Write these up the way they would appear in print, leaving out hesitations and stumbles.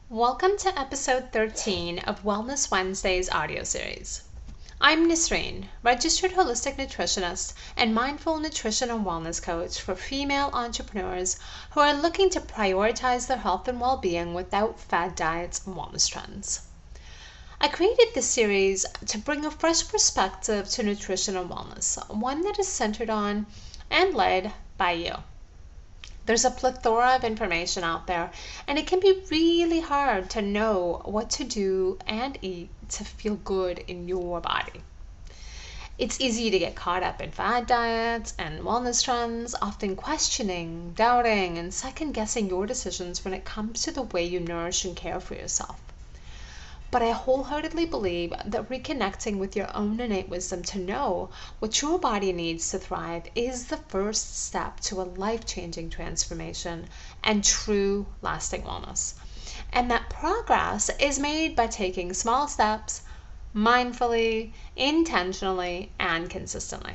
Welcome to episode 13 of Wellness Wednesday's audio series. I'm Nissrine, registered holistic nutritionist and mindful nutrition and wellness coach for female entrepreneurs who are looking to prioritize their health and well-being without fad diets and wellness trends. I created this series to bring a fresh perspective to nutrition and wellness, one that is centered on and led by you. There's a plethora of information out there, and it can be really hard to know what to do and eat to feel good in your body. It's easy to get caught up in fad diets and wellness trends, often questioning, doubting, and second guessing your decisions when it comes to the way you nourish and care for yourself. But I wholeheartedly believe that reconnecting with your own innate wisdom to know what your body needs to thrive is the first step to a life-changing transformation and true lasting wellness. And that progress is made by taking small steps mindfully, intentionally, and consistently.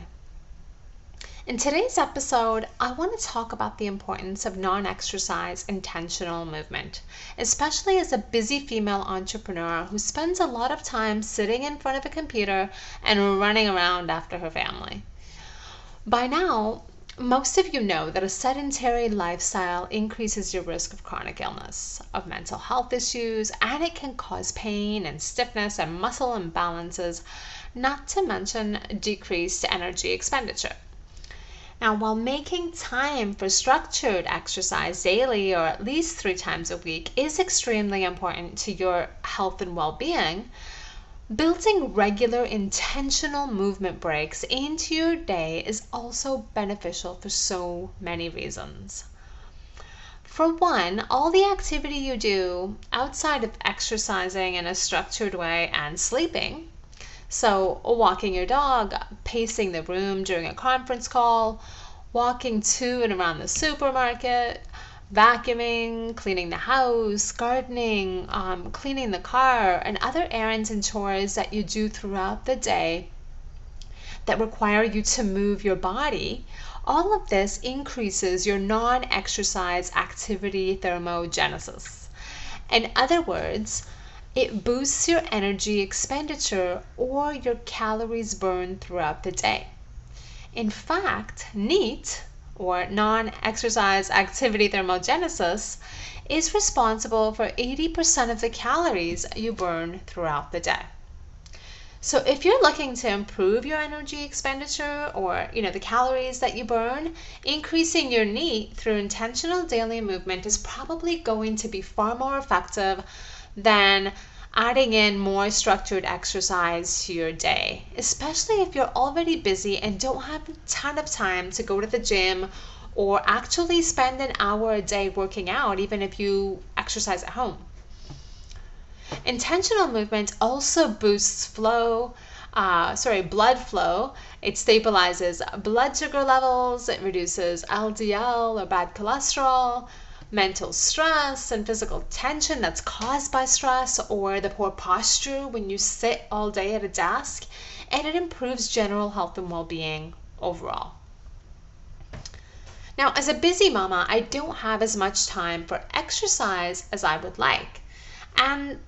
In today's episode, I want to talk about the importance of non-exercise intentional movement, especially as a busy female entrepreneur who spends a lot of time sitting in front of a computer and running around after her family. By now, most of you know that a sedentary lifestyle increases your risk of chronic illness, of mental health issues, and it can cause pain and stiffness and muscle imbalances, not to mention decreased energy expenditure. Now, while making time for structured exercise daily or at least 3 times a week is extremely important to your health and well-being, building regular intentional movement breaks into your day is also beneficial for so many reasons. For one, all the activity you do outside of exercising in a structured way and sleeping, so walking your dog, pacing the room during a conference call, walking to and around the supermarket, vacuuming, cleaning the house, gardening, cleaning the car, and other errands and chores that you do throughout the day that require you to move your body, all of this increases your non-exercise activity thermogenesis. In other words, it boosts your energy expenditure or your calories burned throughout the day. In fact, NEAT, or non-exercise activity thermogenesis, is responsible for 80% of the calories you burn throughout the day. So if you're looking to improve your energy expenditure or the calories that you burn, increasing your NEAT through intentional daily movement is probably going to be far more effective than adding in more structured exercise to your day, especially if you're already busy and don't have a ton of time to go to the gym or actually spend an hour a day working out, even if you exercise at home. Intentional movement also boosts blood flow. It stabilizes blood sugar levels, it reduces LDL or bad cholesterol, mental stress and physical tension that's caused by stress or the poor posture when you sit all day at a desk, and it improves general health and well-being overall. Now, as a busy mama, I don't have as much time for exercise as I would like. And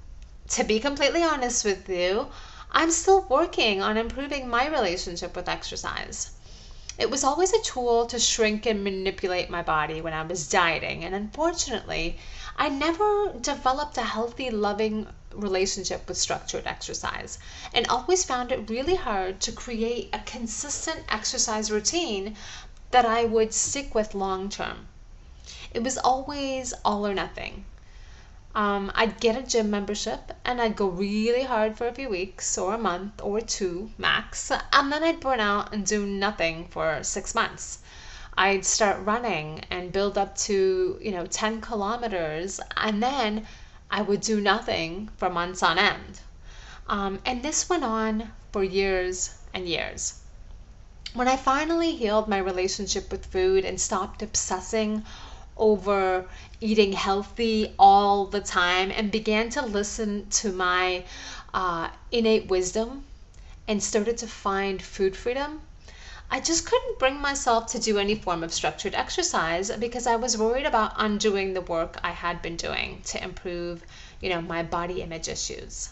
to be completely honest with you, I'm still working on improving my relationship with exercise. It was always a tool to shrink and manipulate my body when I was dieting, and unfortunately, I never developed a healthy, loving relationship with structured exercise, and always found it really hard to create a consistent exercise routine that I would stick with long term. It was always all or nothing. I'd get a gym membership and I'd go really hard for a few weeks or a month or 2 max, and then I'd burn out and do nothing for 6 months. I'd start running and build up to 10 kilometers, and then I would do nothing for months on end. And this went on for years and years. When I finally healed my relationship with food and stopped obsessing over eating healthy all the time and began to listen to my innate wisdom and started to find food freedom, I just couldn't bring myself to do any form of structured exercise because I was worried about undoing the work I had been doing to improve, my body image issues.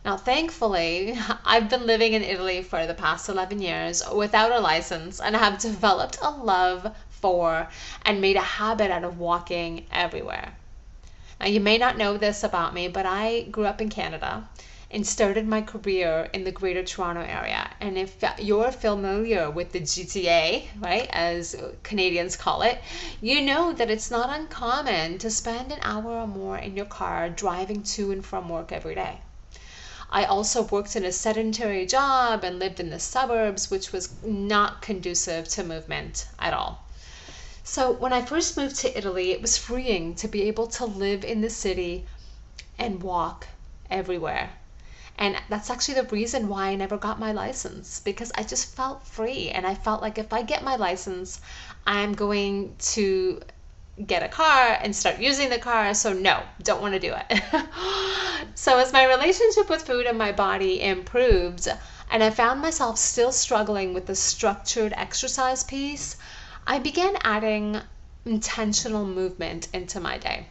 Now, thankfully, I've been living in Italy for the past 11 years without a license and have developed a love for and made a habit out of walking everywhere. Now, you may not know this about me, but I grew up in Canada and started my career in the Greater Toronto area. And if you're familiar with the GTA, right, as Canadians call it, you know that it's not uncommon to spend an hour or more in your car driving to and from work every day. I also worked in a sedentary job and lived in the suburbs, which was not conducive to movement at all. So when I first moved to Italy, it was freeing to be able to live in the city and walk everywhere. And that's actually the reason why I never got my license, because I just felt free. And I felt like if I get my license, I'm going to get a car and start using the car. So no, don't want to do it. So as my relationship with food and my body improved, and I found myself still struggling with the structured exercise piece, I began adding intentional movement into my day.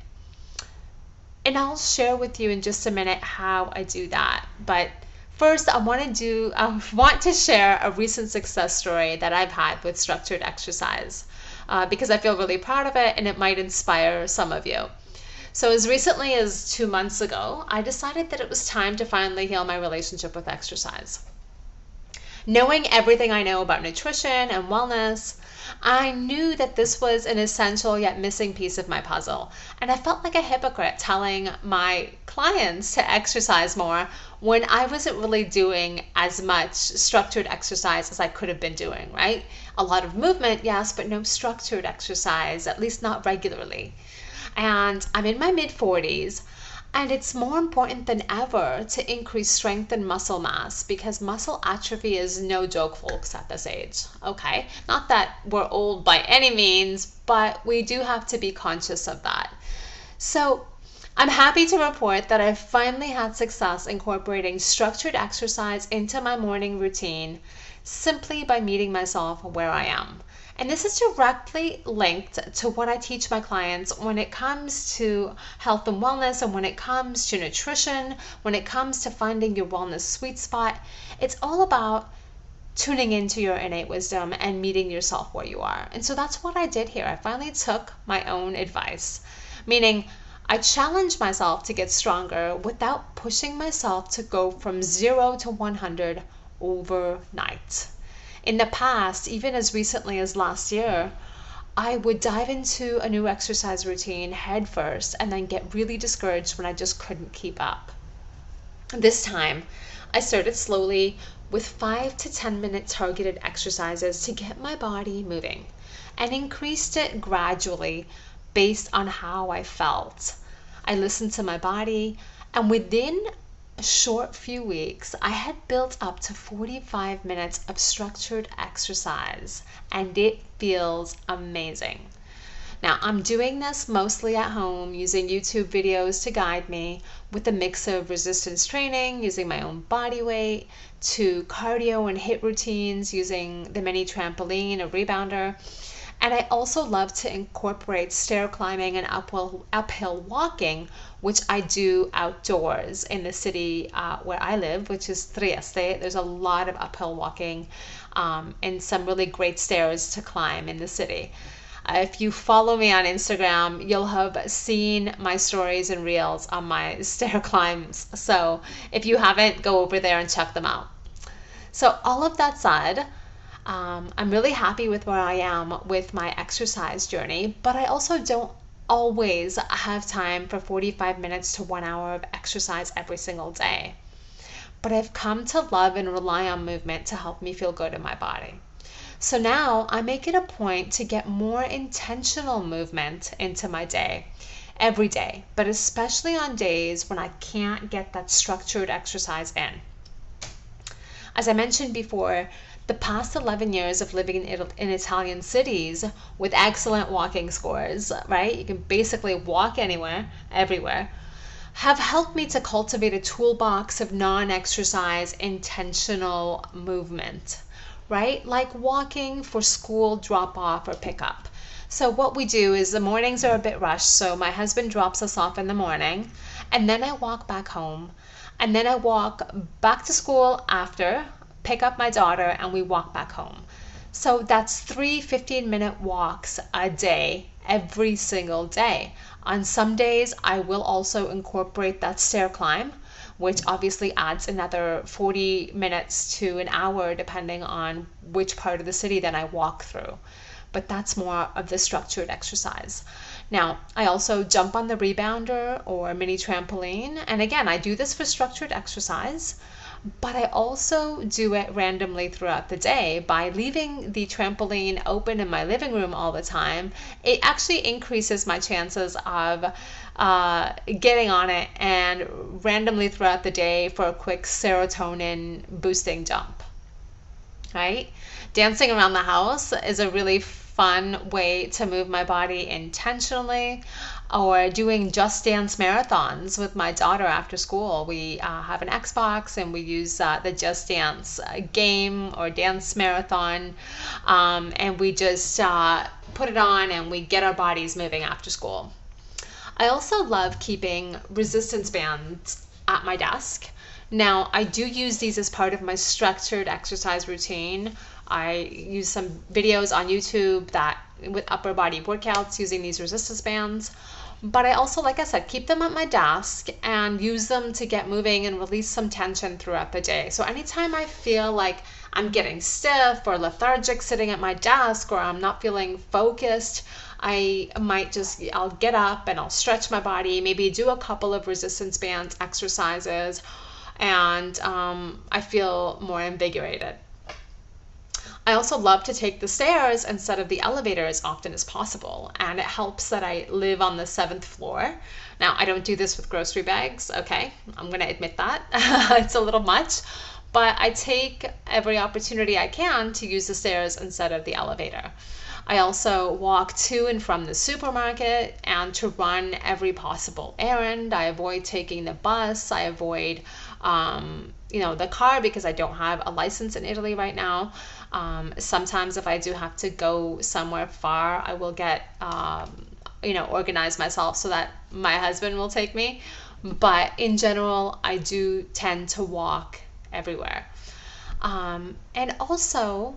And I'll share with you in just a minute how I do that. But first, I want to share a recent success story that I've had with structured exercise because I feel really proud of it and it might inspire some of you. So as recently as 2 months ago, I decided that it was time to finally heal my relationship with exercise. Knowing everything I know about nutrition and wellness, I knew that this was an essential yet missing piece of my puzzle. And I felt like a hypocrite telling my clients to exercise more when I wasn't really doing as much structured exercise as I could have been doing, right? A lot of movement, yes, but no structured exercise, at least not regularly. And I'm in my mid-40s. And it's more important than ever to increase strength and muscle mass because muscle atrophy is no joke, folks, at this age. Okay? Not that we're old by any means, but we do have to be conscious of that. So I'm happy to report that I've finally had success incorporating structured exercise into my morning routine simply by meeting myself where I am. And this is directly linked to what I teach my clients when it comes to health and wellness and when it comes to nutrition, when it comes to finding your wellness sweet spot. It's all about tuning into your innate wisdom and meeting yourself where you are. And so that's what I did here. I finally took my own advice, meaning I challenged myself to get stronger without pushing myself to go from 0 to 100 overnight. In the past, even as recently as last year, I would dive into a new exercise routine head first and then get really discouraged when I just couldn't keep up. This time, I started slowly with 5 to 10 minute targeted exercises to get my body moving and increased it gradually based on how I felt. I listened to my body, and within a short few weeks, I had built up to 45 minutes of structured exercise, and it feels amazing. Now, I'm doing this mostly at home using YouTube videos to guide me with a mix of resistance training, using my own body weight, to cardio and HIIT routines using the mini trampoline, a rebounder. And I also love to incorporate stair climbing and uphill walking, which I do outdoors in the city where I live, which is Trieste. There's a lot of uphill walking and some really great stairs to climb in the city. If you follow me on Instagram, you'll have seen my stories and reels on my stair climbs. So if you haven't, go over there and check them out. So all of that said, I'm really happy with where I am with my exercise journey, but I also don't always have time for 45 minutes to 1 hour of exercise every single day. But I've come to love and rely on movement to help me feel good in my body. So now I make it a point to get more intentional movement into my day, every day, but especially on days when I can't get that structured exercise in. As I mentioned before, the past 11 years of living in Italian cities with excellent walking scores, right? You can basically walk anywhere, everywhere, have helped me to cultivate a toolbox of non-exercise intentional movement. right? Like walking for school drop off or pickup. So what we do is the mornings are a bit rushed. So my husband drops us off in the morning, and then I walk back home, and then I walk back to school after, pick up my daughter, and we walk back home. So that's 3 15-minute walks a day, every single day. On some days, I will also incorporate that stair climb, which obviously adds another 40 minutes to an hour, depending on which part of the city that I walk through. But that's more of the structured exercise. Now, I also jump on the rebounder or mini trampoline. And again, I do this for structured exercise, but I also do it randomly throughout the day by leaving the trampoline open in my living room all the time. It actually increases my chances of getting on it and randomly throughout the day for a quick serotonin boosting jump, right? Dancing around the house is a really fun way to move my body intentionally, or doing Just Dance marathons with my daughter after school. We have an Xbox and we use the Just Dance game or dance marathon, and we just put it on and we get our bodies moving after school. I also love keeping resistance bands at my desk. Now, I do use these as part of my structured exercise routine. I use some videos on YouTube that with upper body workouts using these resistance bands. But I also, like I said, keep them at my desk and use them to get moving and release some tension throughout the day. So anytime I feel like I'm getting stiff or lethargic sitting at my desk, or I'm not feeling focused, I'll get up and I'll stretch my body, maybe do a couple of resistance bands exercises, and I feel more invigorated. I also love to take the stairs instead of the elevator as often as possible, and it helps that I live on the 7th floor. Now, I don't do this with grocery bags, okay? I'm gonna admit that. It's a little much, but I take every opportunity I can to use the stairs instead of the elevator. I also walk to and from the supermarket and to run every possible errand. I avoid taking the bus. I avoid the car because I don't have a license in Italy right now. Sometimes if I do have to go somewhere far, I will get, organize myself so that my husband will take me. But in general, I do tend to walk everywhere. And also,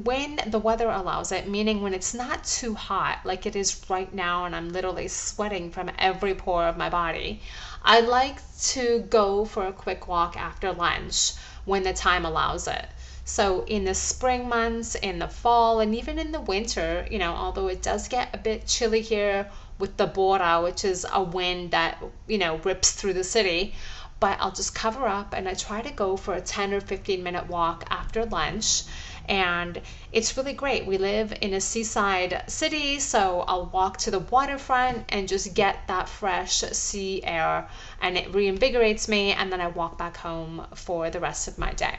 when the weather allows it, meaning when it's not too hot like it is right now and I'm literally sweating from every pore of my body, I like to go for a quick walk after lunch when the time allows it. So in the spring months, in the fall, and even in the winter, although it does get a bit chilly here with the bora, which is a wind that, rips through the city, but I'll just cover up and I try to go for a 10 or 15-minute walk after lunch. And it's really great. We live in a seaside city, so I'll walk to the waterfront and just get that fresh sea air, and it reinvigorates me, and then I walk back home for the rest of my day.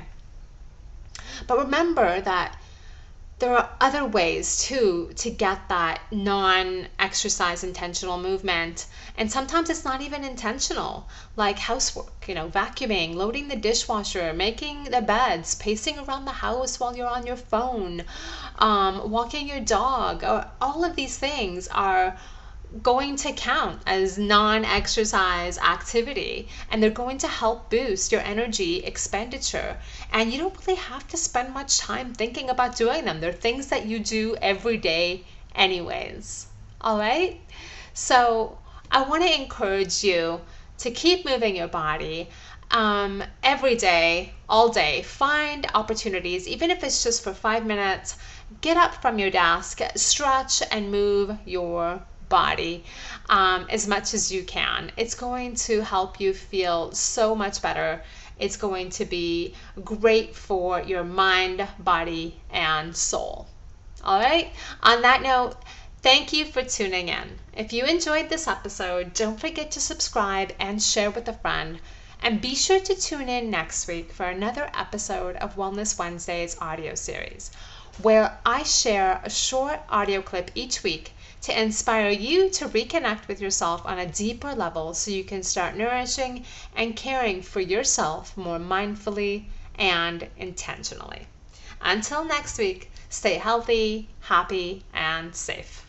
But remember that there are other ways too to get that non-exercise intentional movement, and sometimes it's not even intentional, like housework, vacuuming, loading the dishwasher, making the beds, pacing around the house while you're on your phone, walking your dog, or all of these things are going to count as non-exercise activity, and they're going to help boost your energy expenditure, and you don't really have to spend much time thinking about doing them. They're things that you do every day anyways. All right, so I want to encourage you to keep moving your body every day, all day. Find opportunities, even if it's just for 5 minutes. Get up from your desk, stretch and move your body as much as you can. It's going to help you feel so much better. It's going to be great for your mind, body, and soul. All right, on that note, thank you for tuning in. If you enjoyed this episode, don't forget to subscribe and share with a friend. And be sure to tune in next week for another episode of Wellness Wednesday's audio series, where I share a short audio clip each week to inspire you to reconnect with yourself on a deeper level so you can start nourishing and caring for yourself more mindfully and intentionally. Until next week, stay healthy, happy, and safe.